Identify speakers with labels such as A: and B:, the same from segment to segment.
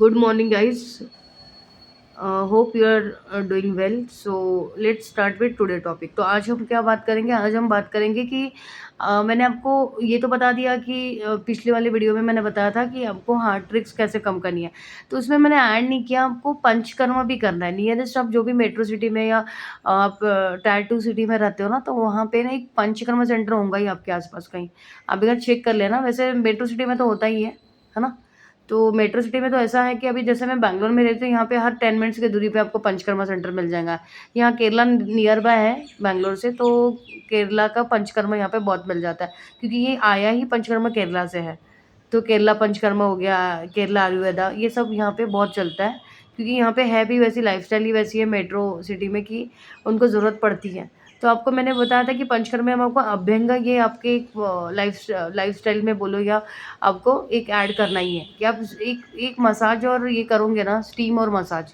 A: Good morning, guys. Hope you are doing well. So let's start with today topic. तो आज हम क्या बात करेंगे? आज हम बात करेंगे कि मैंने आपको ये तो बता दिया कि पिछले वाले वीडियो में मैंने बताया था कि आपको हार्ट ट्रिक्स कैसे कम करनी है। तो उसमें मैंने ऐड नहीं किया, आपको पंचकर्मा भी करना है। नियरेस्ट आप जो भी मेट्रो सिटी में या आप टायर 2 सिटी में रहते हो ना, तो वहाँ पे ना एक पंचकर्मा सेंटर होगा ही आपके आस-पास कहीं। आप एक बार चेक कर लेना, वैसे मेट्रो सिटी में तो होता ही है ना? तो मेट्रो सिटी में तो ऐसा है कि अभी जैसे मैं बैंगलोर में रहती हूँ, यहाँ पे हर 10 मिनट्स की दूरी पे आपको पंचकर्मा सेंटर मिल जाएगा। यहाँ केरला नियर बाय है बैंगलोर से, तो केरला का पंचकर्मा यहाँ पे बहुत मिल जाता है, क्योंकि ये आया ही पंचकर्मा केरला से है। तो केरला पंचकर्मा हो गया, केरला आयुर्वेदा, ये सब यहाँ पे बहुत चलता है, क्योंकि यहाँ पे है भी वैसी लाइफ़स्टाइल ही वैसी है मेट्रो सिटी में कि उनको ज़रूरत पड़ती है। तो आपको मैंने बताया था कि पंचकर्मा में आपको अभ्यंग ये आपके एक लाइफ़स्टाइल में बोलो या आपको एक ऐड करना ही है कि आप एक एक मसाज और ये करोगे ना, स्टीम और मसाज,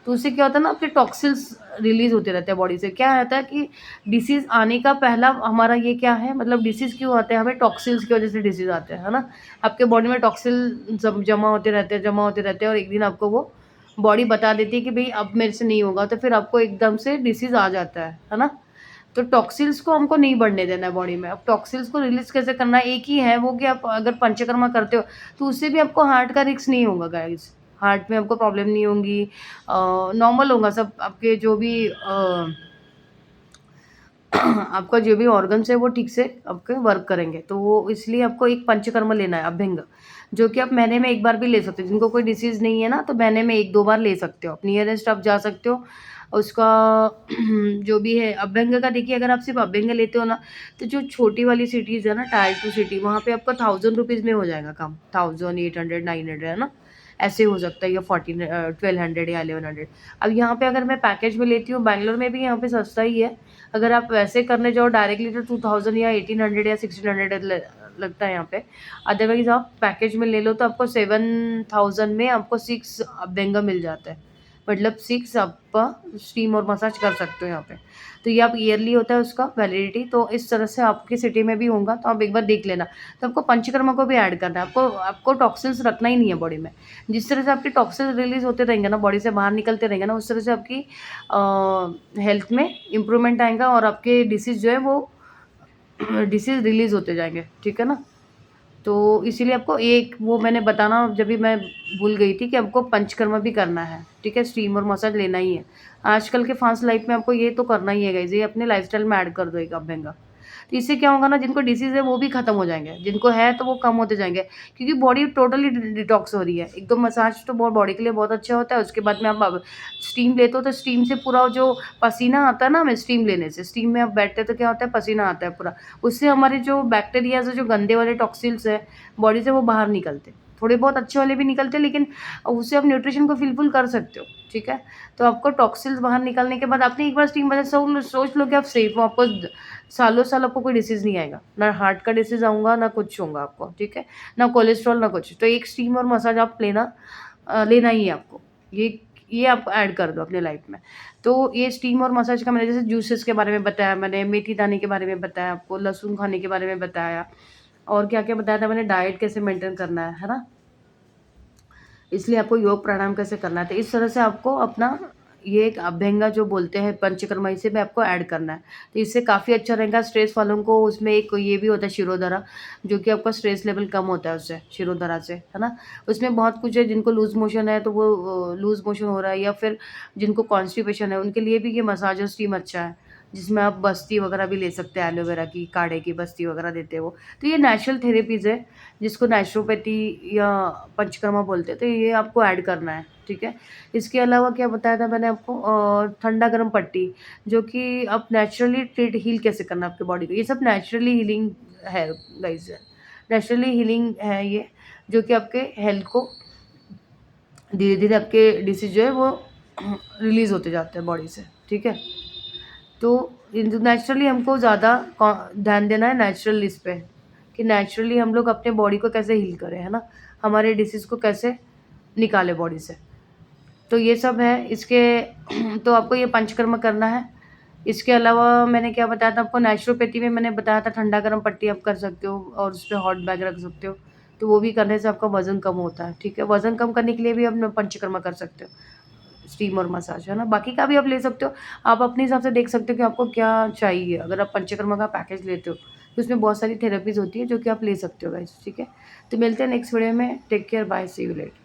A: तो उससे क्या होता है ना, आपके टॉक्सिन्स रिलीज़ होते रहते हैं बॉडी से। क्या रहता है कि डिसीज़ आने का पहला हमारा ये क्या है, मतलब डिसीज़ क्यों आते हैं हमें? टॉक्सिन्स की वज़ह से डिसीज़ आते हैं, है ना? आपके बॉडी में टॉक्सिन जमा होते रहते हैं, जमा होते रहते हैं, और एक दिन आपको वो बॉडी बता देती है कि भई अब मेरे से नहीं होगा, तो फिर आपको एकदम से डिसीज़ आ जाता है ना? तो टॉक्सिल्स को हमको नहीं बढ़ने देना है बॉडी में। अब टॉक्सिल्स को रिलीज़ कैसे करना है? एक ही है वो कि आप अगर पंचकर्मा करते हो, तो उससे भी आपको हार्ट का रिस्क नहीं होगा गाइज़। हार्ट में आपको प्रॉब्लम नहीं होंगी, नॉर्मल होगा सब आपके जो भी आपका जो भी ऑर्गन्स है वो ठीक से आपके वर्क करेंगे। तो वो इसलिए आपको एक पंचकर्म लेना है अभ्यंग, जो कि आप महीने में 1 बार भी ले सकते हो। जिनको कोई डिसीज़ नहीं है ना, तो महीने में 1-2 बार ले सकते हो। आप नियरेस्ट आप जा सकते हो। उसका जो भी है अभ्यंग का, देखिए अगर आप सिर्फ़ अभ्यंग लेते हो ना, तो जो छोटी वाली सिटीज़ है ना, टायर 2 सिटी, वहाँ पे आपका ₹1000 में हो जाएगा काम। 1800, 900, है ना? ऐसे हो सकता है, या 1200 या 1100। अब यहाँ पे अगर मैं पैकेज में लेती हूँ, बैंगलोर में भी यहाँ पे सस्ता ही है। अगर आप वैसे करने जाओ डायरेक्टली, तो 2000 या 1800 या 1600 लगता है यहाँ पे। अदरवाइज़ आप पैकेज में ले लो तो आपको 7000 में आपको 6 अभ्यंगा मिल जाता है। मतलब 6 आप स्टीम और मसाज कर सकते हो यहाँ पे। तो ये आप ईयरली होता है उसका वैलिडिटी, तो इस तरह से आपकी सिटी में भी होगा, तो आप एक बार देख लेना। तो आपको पंचकर्मा को भी ऐड करना है, आपको आपको टॉक्सिन्स रखना ही नहीं है बॉडी में। जिस तरह से आपके टॉक्सिन्स रिलीज़ होते रहेंगे ना, बॉडी से बाहर निकलते रहेंगे ना, उस तरह से आपकी हेल्थ में इम्प्रूवमेंट आएगा, और आपके डिसीज़ जो है वो डिसीज़ रिलीज़ होते जाएँगे, ठीक है ना? तो इसीलिए आपको एक वो मैंने बताना जब भी मैं भूल गई थी कि आपको पंचकर्मा भी करना है, ठीक है? स्टीम और मसाज लेना ही है। आजकल के फ़ास्ट लाइफ़ में आपको ये तो करना ही है गाइज़, ये अपने लाइफ़स्टाइल में ऐड कर दो एक अभ्यंगा। तो इससे क्या होगा ना, जिनको डिसीज़ है वो भी खत्म हो जाएँगे, जिनको है तो वो कम होते जाएँगे, क्योंकि बॉडी टोटली डिटॉक्स हो रही है। एक तो मसाज तो बॉडी के लिए बहुत अच्छा होता है, उसके बाद में आप अब स्टीम लेते हो, तो स्टीम से पूरा जो पसीना आता है ना हमें स्टीम लेने से, स्टीम में आप बैठते हैं तो क्या होता है, पसीना आता है पूरा। उससे हमारे जो बैक्टीरियाज़ है, जो गंदे वाले टॉक्सिल्स हैं बॉडी से, वो बाहर निकलते हैं। थोड़े बहुत अच्छे वाले भी निकलते हैं, लेकिन उससे आप न्यूट्रिशन को फिलफिल कर सकते हो, ठीक है? तो आपको टॉक्सिल्स बाहर निकालने के बाद आपने एक बार स्टीम बजा सोच लो कि आप सेफ हो, आपको सालों-साल आपको कोई डिसीज़ नहीं आएगा। ना हार्ट का डिसीज़ आऊँगा, ना कुछ होगा आपको, ठीक है? ना कोलेस्ट्रॉल, ना कुछ। तो एक स्टीम और मसाज आप लेना ही है आपको। ये आप ऐड कर दो अपने लाइफ़ में। तो ये स्टीम और मसाज का मैंने जैसे जूसेस के बारे में बताया, मैंने मेथी दाने के बारे में बताया आपको, लहसुन खाने के बारे में बताया, और क्या-क्या बताया था मैंने, डाइट कैसे मेंटेन करना है ना? इसलिए आपको योग प्राणायाम कैसे करना है, तो इस तरह से आपको अपना ये एक अभ्यंगा जो बोलते हैं पंचकर्मा, इसे भी आपको ऐड करना है। तो इससे काफ़ी अच्छा रहेगा स्ट्रेस वालों को। उसमें एक ये भी होता है शिरोधारा, जो कि आपका स्ट्रेस लेवल कम होता है उससे, शिरोधारा से, है ना? उसमें बहुत कुछ है, जिनको लूज़ मोशन है तो वो लूज़ मोशन हो रहा है, या फिर जिनको कॉन्स्टिपेशन है उनके लिए भी ये मसाज और स्टीम अच्छा है, जिसमें आप बस्ती वगैरह भी ले सकते हैं, एलोवेरा की, काढ़े की बस्ती वगैरह देते हैं वो। तो ये नेचुरल थेरेपीज़ है, जिसको नेचुरोपैथी या पंचकर्मा बोलते हैं, तो ये आपको ऐड करना है, ठीक है? इसके अलावा क्या बताया था मैंने आपको, ठंडा गरम पट्टी, जो कि आप नेचुरली हील कैसे करना है आपकी बॉडी को, ये सब नेचुरली हीलिंग है गाइज़, नेचुरली हीलिंग है ये, जो कि आपके हेल्थ को धीरे-धीरे आपके डिसीज़ जो है वो रिलीज़ होते जाते हैं बॉडी से, ठीक है? तो नेचुरली हमको ज़्यादा ध्यान देना है नेचुरल इस पे, कि नेचुरली हम लोग अपने बॉडी को कैसे हील करें, है ना? हमारे डिसीज़ को कैसे निकालें बॉडी से। तो ये सब है इसके तो आपको ये पंचकर्म करना है। इसके अलावा मैंने क्या बताया था आपको, नेचुरोपैथी में मैंने बताया था ठंडा गरम पट्टी आप कर सकते हो, और उसपे हॉट बैग रख सकते हो। तो वो भी करने से आपका वज़न कम होता है, ठीक है। वज़न कम करने के लिए भी आप पंचकर्मा कर सकते हो, स्टीम और मसाज, है ना। बाकी का भी आप ले सकते हो, आप अपने हिसाब से देख सकते हो कि आपको क्या चाहिए। अगर आप पंचकर्मा का पैकेज लेते हो तो उसमें बहुत सारी थेरेपीज़ होती है जो कि आप ले सकते हो गाइस, ठीक है। तो मिलते हैं नेक्स्ट वीडियो में, take care, bye, see you letter.